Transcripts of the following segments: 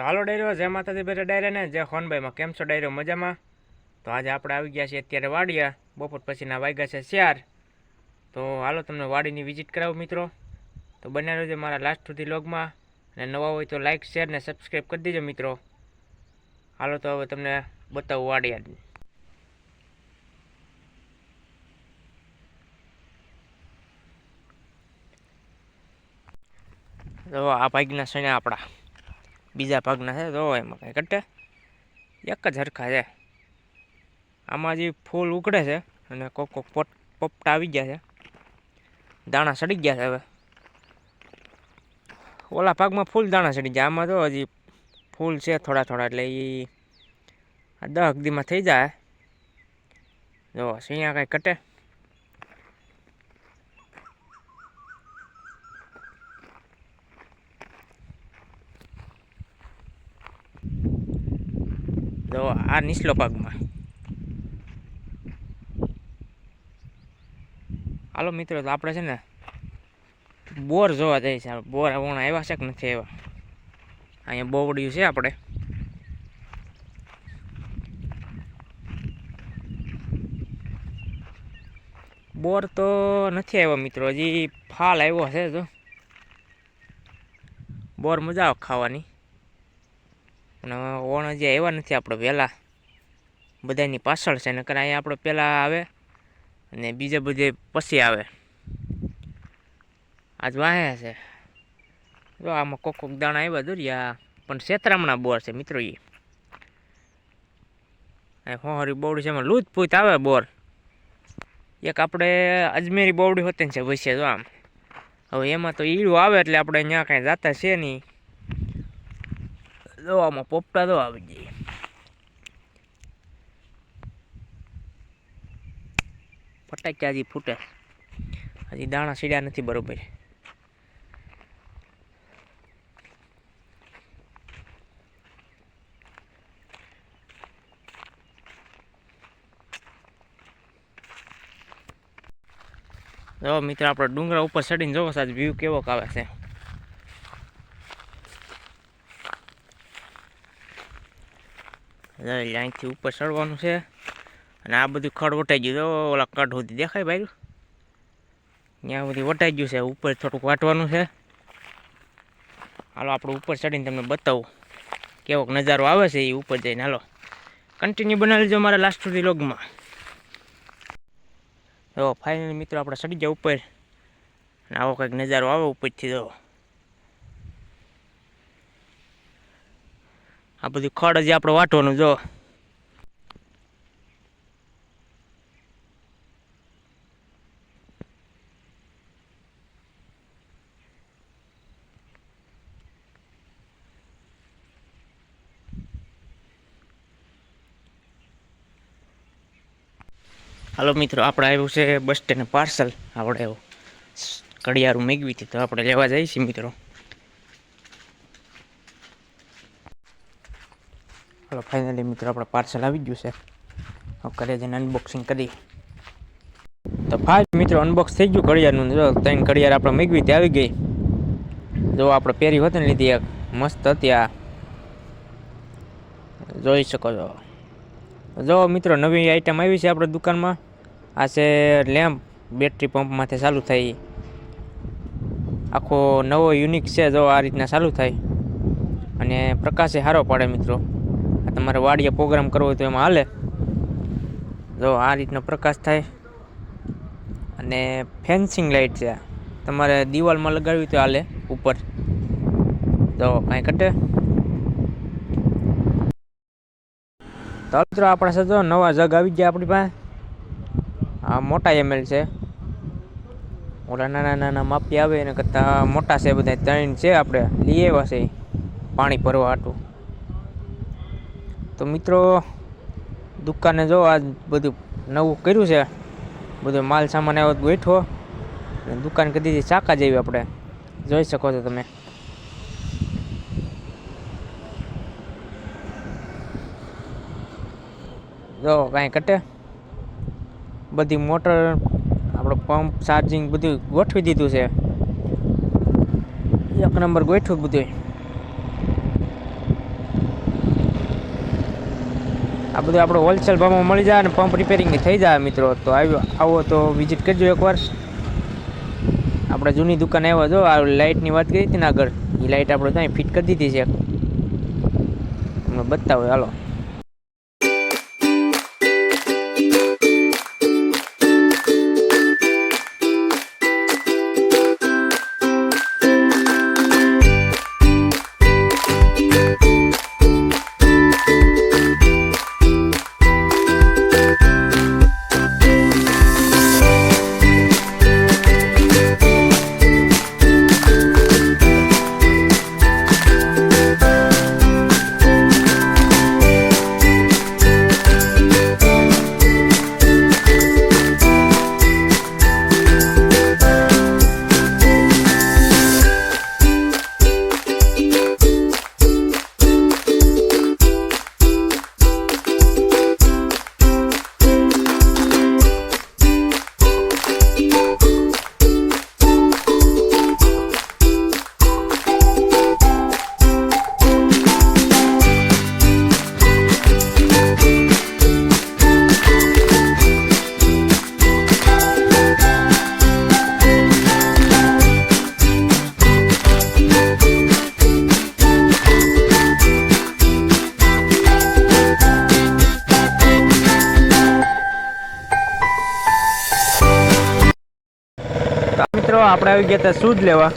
તો હાલો ડાયરો, જય માતાજી બેટા ડાયરે ને જય હોનભાઈમાં. કેમ છો ડાયરો? મજામાં? તો આજે આપણે આવી ગયા છીએ અત્યારે વાડિયા. બપોર પછીના વાગ્યા છે 4. તો હાલો તમને વાડીની વિઝિટ કરાવું મિત્રો. તો બન્યા રહેજો મારા લાસ્ટ સુધી લોગમાં. અને નવા હોય તો લાઇક શેર ને સબસ્ક્રાઈબ કરી દેજો મિત્રો. હાલો તો હવે તમને બતાવું વાડિયા. તો આ ભાગના સણ્યા આપણા બીજા ભાગના છે. તો એમાં કંઈ કટે એક જ હરખા છે. આમાં જે ફૂલ ઉકળે છે અને કોક કોક પોપટા આવી ગયા છે, દાણા સડી ગયા છે. હવે ઓલા ભાગમાં ફૂલ દાણા સડી ગયા, આમાં તો હજી ફૂલ છે થોડા થોડા, એટલે એ 10 દીમાં થઈ જાય. જો સિંયા કાંઈ કટે. જો આ નીચલો ભાગમાં. હાલો મિત્રો, તો આપણે છે ને બોર જોવા જઈએ છે. બોર વણા આવ્યા છે કે નથી આવ્યા? અહીંયા બોવડિયું છે આપણે. બોર તો નથી આવ્યો મિત્રો, હજી ફાલ આવ્યો છે. તો બોર મજા આવે ખાવાની, અને ઓણ હજી આવ્યા નથી આપણે. વહેલા બધાની પાછળ છે, નકર અહીંયા આપણે પહેલાં આવે અને બીજે બધે પછી આવે. આજ વાહે છે. જો આમાં કોક કોક દાણા આવ્યા દોર્યા, પણ છેતરામણા બોર છે મિત્રો. એ હોહરી બોવડી છે, એમાં લૂજ પૂત આવે બોર. એક આપણે અજમેરી બોવડી હોતી ને છે વૈસે. જો આમ હવે એમાં તો ઈળું આવે એટલે આપણે અહીંયા કાંઈ જાતા છે નહીં. જો આમાં પોપટા તો આવી જાય. ફટાક્યા હજી ફૂટે, હજી દાણા સીડ્યા નથી બરોબર. જો મિત્રો, આપણે ડુંગરા ઉપર ચડીને જોવો સાહેબ વ્યૂ કેવો આવે છે. અહીંથી ઉપર ચડવાનું છે, અને આ બધું ખડ વટાઈ ગયું. તો ઓલા કડ સુધી દેખાય ભાઈ, ત્યાં બધી વટાઈ ગયું છે. ઉપર થોડુંક વાટવાનું છે. હાલો આપણે ઉપર ચડીને તમને બતાવું કેવો નજારો આવે છે એ ઉપર જઈને. હાલો કન્ટિન્યુ બનાવી લેજો મારા લાસ્ટ સુધી લોગમાં. તો ફાઇનલી મિત્રો આપણે ચડી ગયા ઉપર, અને આવો કંઈક નજારો આવે ઉપરથી. તો આ બધું ખડ જ આપણે વાટવાનું. જો હાલો મિત્રો, આપણે આવ્યું છે બસ સ્ટેન્ડ પાર્સલ. આપણે એવું કડિયારું મેળવી હતી, તો આપણે લેવા જઈએ છીએ મિત્રો. હાલો ફાઇનલી મિત્રો, આપણે પાર્સલ આવી ગયું છે. ઘરે જઈને અનબોક્સિંગ કરી. તો મિત્રો અનબોક્સ થઈ ગયું કડિયારનું. જો 3 કડિયાર આપણે મેળવી હતી, આવી ગઈ. જો આપણે પહેરી હોતી ને લીધી, એક મસ્ત હતી. આ જોઈ શકો છો. જો મિત્રો, નવી આઈટમ આવી છે આપણે દુકાનમાં. આ છે લેમ્પ, બેટરી પંપમાંથી ચાલુ થાય. આખો નવો યુનિક છે. જો આ રીતના ચાલુ થાય, અને પ્રકાશે સારો પડે મિત્રો. આ તમારે વાડીએ પ્રોગ્રામ કરવો હોય તો એમાં હાલે. જો આ રીતનો પ્રકાશ થાય, અને ફેન્સિંગ લાઇટ છે. તમારે દિવાલમાં લગાડવી તો હાલે ઉપર. જો કાંઈ કટે. તો મિત્રો આપણા છે જો નવા જગ આવી ગયા આપણી પાસે. આ મોટા એમએલ છે. ઓલા નાના નાના માપી આવે એને કરતાં મોટા છે બધા. 3 છે આપણે લઈ આવ્યા છે પાણી ભરવા હાટું. તો મિત્રો દુકાને જો આ બધું નવું કર્યું છે. બધો માલ સામાન આવ્યો બેઠો. દુકાન કરી દીધી ચાકા જેવી આપણે, જોઈ શકો છો તમે. જો કાંઈ કટે. બધી મોટર આપણે પંપ ચાર્જિંગ બધું ગોઠવી દીધું છે. એક નંબર ગોઠવું બધું. આ બધું આપણે હોલસેલ ભાવમાં મળી જાય અને પંપ રિપેરિંગ થઈ જાય મિત્રો. તો આવો તો વિઝિટ કરજો એકવાર. આપણે જૂની દુકાન આવ્યા જો આ લાઇટની વાત કરી હતી ને આગળ, એ લાઇટ આપણે ત્યાં ફિટ કરી દીધી છે. તમને બતાવો હાલો. મિત્રો આપણે આવી ગયા હતા શૂઝ લેવા.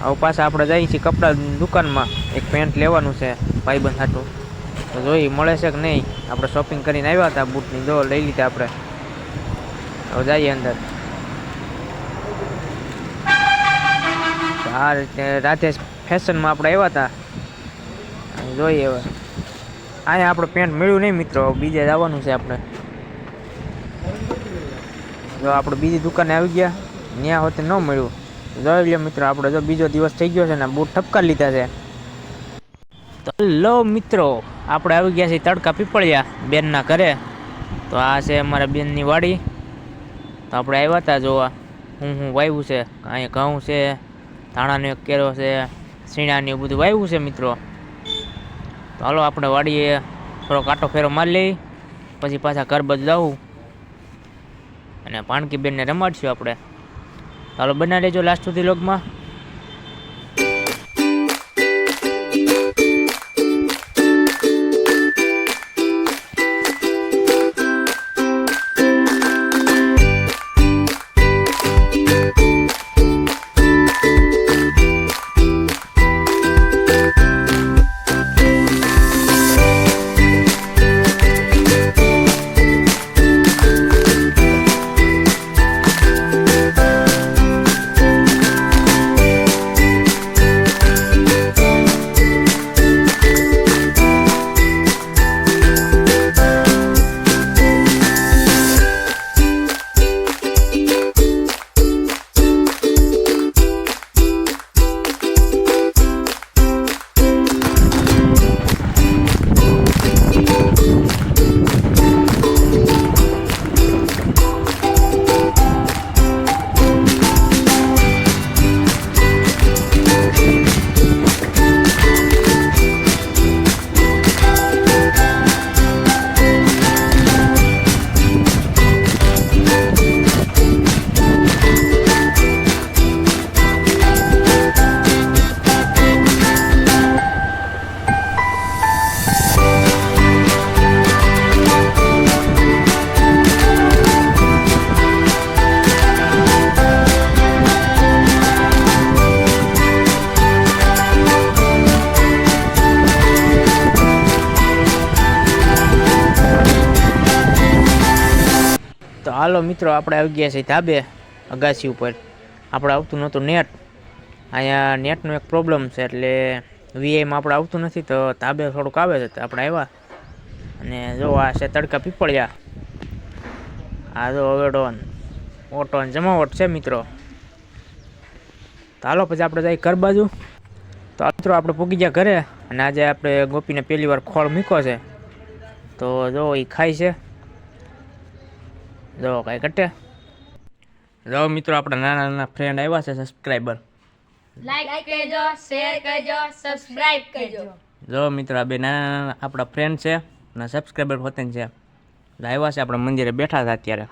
હવે પાછા આપણે જઈએ છીએ કપડા દુકાનમાં. એક પેન્ટ લેવાનું છે ભાઈબંધ હાટું. તો જોઈ મળે છે કે નહીં. આપણે શોપિંગ કરીને આવ્યા હતા બૂટની, જો લઈ લીધા આપણે. હવે જઈએ અંદર. આ રીતે રાધેશ ફેશનમાં આપણે આવ્યા હતા. જોઈએ હવે અહીંયા આપણે પેન્ટ મળ્યું નહીં મિત્રો, બીજે જવાનું છે આપણે. જો આપણે બીજી દુકાને આવી ગયા, ત્યાં હોતે ન મળ્યું. જોઈ લો મિત્રો, આપણે જો બીજો દિવસ થઈ ગયો છે ને બૂટ ઠપકા લીધા છે. તો લો મિત્રો, આપણે આવી ગયા છીએ તડકા પીપળિયા બેનના ઘરે. તો આ છે અમારા બેનની વાડી. તો આપણે આવ્યા હતા જોવા હું વાવ્યું છે. અહીંયા ઘઉં છે, ધાણાનો એક કેરો છે, સીણાને એવું બધું વાવ્યું છે મિત્રો. તો હાલો આપણે વાડીએ થોડો કાંટો ફેરો મારી લઈ, પછી પાછા ઘર બાજુ જવું અને પાણકી બેનને રમાડશું આપણે. ચાલો બનાવી લેજો લાસ્ટ સુધી લોગમાં. તો હાલો મિત્રો, આપણે આવી ગયા છીએ ધાબે અગાસી ઉપર. આપણે આવતું નહોતું નેટ. અહીંયા નેટનો એક પ્રોબ્લેમ છે, એટલે વીઆઈમાં આપણે આવતું નથી. તો ધાબે થોડુંક આવે છે, તો આપણે આવ્યા. અને જો આ છે તડકા પીપળ્યા. આ જો અવેડોન ઓટો જમાવટ છે મિત્રો. તો હાલો પછી આપણે જઈએ ઘર બાજુ. તો મિત્રો આપણે પૂગી ગયા ઘરે. અને આજે આપણે ગોપીને પહેલી વાર ખોળ મૂક્યો છે. તો જો એ ખાય છે. જો કાંઈ ઘટે. જો મિત્રો, આપણા નાના નાના ફ્રેન્ડ આવ્યા છે, સબસ્ક્રાઈબર. લાઈક કરજો, શેર કરજો, સબસ્ક્રાઇબ કરજો. જો મિત્રો, આ બે નાના નાના આપણા ફ્રેન્ડ છે અને સબસ્ક્રાઈબર પોતે છે. એટલે આવ્યા છે આપણા મંદિરે બેઠા હતા અત્યારે.